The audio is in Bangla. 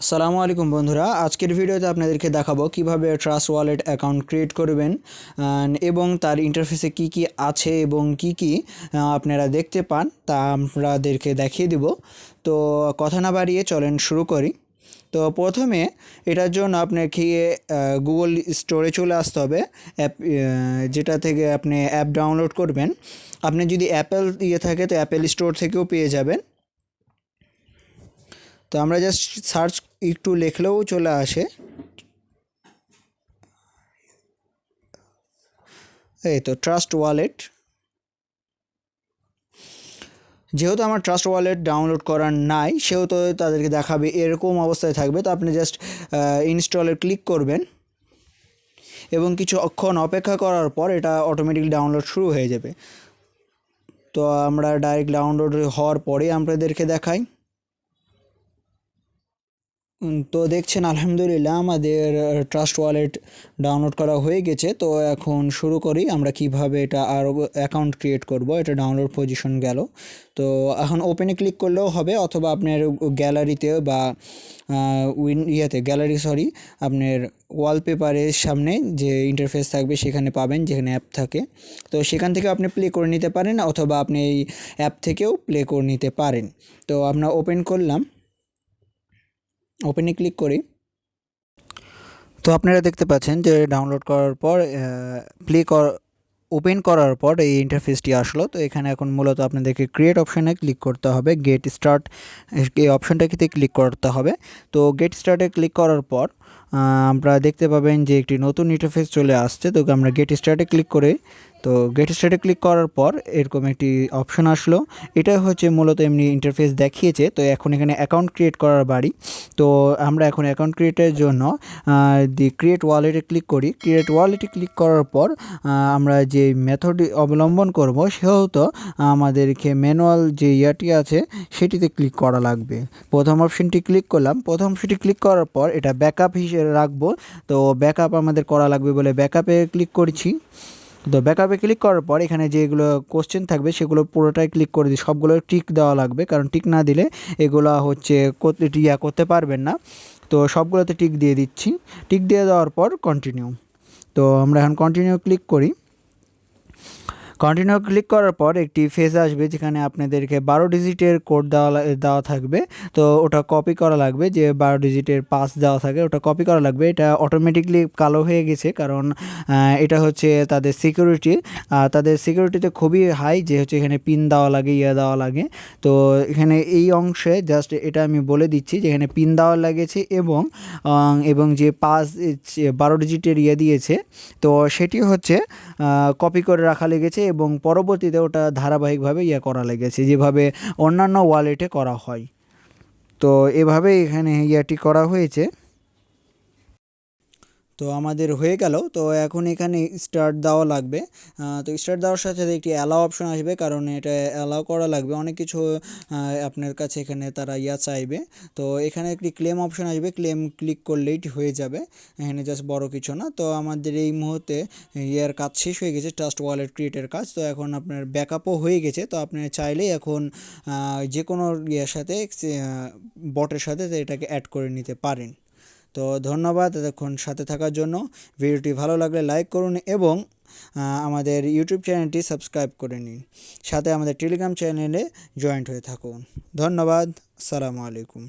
আসসালামু আলাইকুম বন্ধুরা, আজকের ভিডিওতে আপনাদেরকে দেখাবো কিভাবে ট্রাস্ট ওয়ালেট অ্যাকাউন্ট ক্রিয়েট করবেন এবং তার ইন্টারফেসে কি কি আছে এবং কি কি আপনারা দেখতে পান তা আপনাদেরকে দেখিয়ে দিব। তো কথা না বাড়িয়ে চলেন শুরু করি। তো প্রথমে এটার জন্য আপনাকে গুগল স্টোরে চলে আসতে হবে, অ্যাপ যেটা থেকে আপনি অ্যাপ ডাউনলোড করবেন। আপনি যদি অ্যাপেল থাকে তো অ্যাপেল স্টোর থেকেও পেয়ে যাবেন। তো আমরা জাস্ট সার্চ একটু লিখলেও চলে আসে। এই তো ট্রাস্ট ওয়ালেট। যেহেতু আমার ট্রাস্ট ওয়ালেট ডাউনলোড করার নাই সেহেতু তাদেরকে দেখাবে এরকম অবস্থায় থাকবে। তো আপনি জাস্ট ইনস্টলে ক্লিক করবেন এবং কিছুক্ষণ অপেক্ষা করার পর এটা অটোমেটিক ডাউনলোড শুরু হয়ে যাবে। তো আমরা ডাইরেক্ট ডাউনলোড হওয়ার পরেই আপনাদেরকে দেখাই। তো দেখছেন আলহামদুলিল্লাহ আমাদের ট্রাস্ট ওয়ালেট ডাউনলোড করা হয়ে গেছে। তো এখন শুরু করি আমরা কিভাবে এটা আরও অ্যাকাউন্ট ক্রিয়েট করব। এটা ডাউনলোড পজিশন গেল। তো এখন ওপেনে ক্লিক করলেও হবে, অথবা আপনার গ্যালারিতে বা আপনার ওয়ালপেপারের সামনে যে ইন্টারফেস থাকবে সেখানে পাবেন, যেখানে অ্যাপ থাকে। তো সেখান থেকে আপনি প্লে করে নিতে পারেন, অথবা আপনি এই অ্যাপ থেকেও প্লে করে নিতে পারেন। তো আমরা ওপেন করলাম, ওপেনে ক্লিক করি। তো আপনারা দেখতে পাচ্ছেন যে ডাউনলোড করার পর ওপেন করার পর এই ইন্টারফেসটি আসলো। তো এখানে এখন মূলত আপনাদেরকে ক্রিয়েট অপশানে ক্লিক করতে হবে, গেট স্টার্ট এই অপশানটাকে ক্লিক করতে হবে। তো গেট স্টার্টে ক্লিক করার পর আমরা দেখতে পাবেন যে একটি নতুন ইন্টারফেস চলে আসছে। তো আমরা গেট স্টার্টে ক্লিক করে গেট স্টার্টে ক্লিক করার পর এরকম একটি অপশন আসলো। এটা হচ্ছে মূলত এমনি ইন্টারফেস দেখিয়েছে। তো এখন এখানে অ্যাকাউন্ট ক্রিয়েট করার বাড়ি। তো আমরা এখন অ্যাকাউন্ট ক্রিয়েটের জন্য ক্রিয়েট ওয়ালেটে ক্লিক করি। ক্রিয়েট ওয়ালেটে ক্লিক করার পর আমরা যে মেথডটি অবলম্বন করব সেহেতু আমাদেরকে ম্যানুয়াল যে ইয়াটি আছে সেটিতে ক্লিক করা লাগবে। প্রথম অপশনটি ক্লিক করলাম। প্রথম অপশনটি ক্লিক করার পর এটা ব্যাকআপ হিসেবে রাখবো। তো ব্যাকআপ আমাদের করা লাগবে বলে ব্যাকআপে ক্লিক করছি। তো ব্যাকআপে ক্লিক করার পর এখানে যেগুলো কোশ্চেন থাকবে সেগুলো পুরোটাই ক্লিক করে দিই। সবগুলো টিক দেওয়া লাগবে, কারণ টিক না দিলে এগুলো হচ্ছে করতে পারবেন না। তো সবগুলোতে টিক দিয়ে দিচ্ছি। টিক দিয়ে দেওয়ার পর কন্টিনিউ। তো আমরা এখন কন্টিনিউ ক্লিক করি। কন্টিনিউ ক্লিক করার পর একটি ফেজ আসবে যেখানে আপনাদেরকে 12 ডিজিটের কোড দেওয়া থাকবে। তো ওটা কপি করা লাগবে, যে 12 ডিজিটের পাস দেওয়া থাকে ওটা কপি করা লাগবে। এটা অটোমেটিকলি কালো হয়ে গেছে, কারণ এটা হচ্ছে তাদের সিকিউরিটিতে খুবই হাই, যে হচ্ছে এখানে পিন দেওয়া লাগে, দেওয়া লাগে। তো এখানে এই অংশে জাস্ট এটা আমি বলে দিচ্ছি যে এখানে পিন দেওয়া লাগেছে এবং যে 12 ডিজিটের দিয়েছে, তো সেটি হচ্ছে কপি করে রাখা লেগেছে এবং পরবর্তীতে ওটা ধারাবাহিকভাবে করা লেগেছে, যেভাবে অন্যান্য ওয়ালেটে করা হয়। তো এভাবে এখানে করা হয়েছে। তো আমাদের হয়ে গেল। তো এখন এখানে স্টার্ট দেওয়া লাগবে। তো স্টার্ট দেওয়ার সাথে সাথে একটি অ্যালাও অপশন আসবে, কারণ এটা অ্যালাও করা লাগবে। অনেক কিছু আপনার কাছে এখানে তারা চাইবে। তো এখানে একটি ক্লেম অপশন আসবে, ক্লেম ক্লিক করলেই হয়ে যাবে। এখানে জাস্ট বড় কিছু না। তো আমাদের এই মুহূর্তে কাজ শেষ হয়ে গেছে, ট্রাস্ট ওয়ালেট ক্রিয়েটের কাজ। তো এখন আপনার ব্যাকআপও হয়ে গেছে। তো আপনি চাইলেই এখন যে কোনো সাথে বটের সাথে এটাকে অ্যাড করে নিতে পারেন। তো ধন্যবাদ এতক্ষণ সাথে থাকার জন্য। ভিডিওটি ভালো লাগলে লাইক করুন এবং আমাদের ইউটিউব চ্যানেলটি সাবস্ক্রাইব করে নিন। সাথে আমাদের টেলিগ্রাম চ্যানেলে জয়েন্ট হয়ে থাকুন। ধন্যবাদ। আসসালামু আলাইকুম।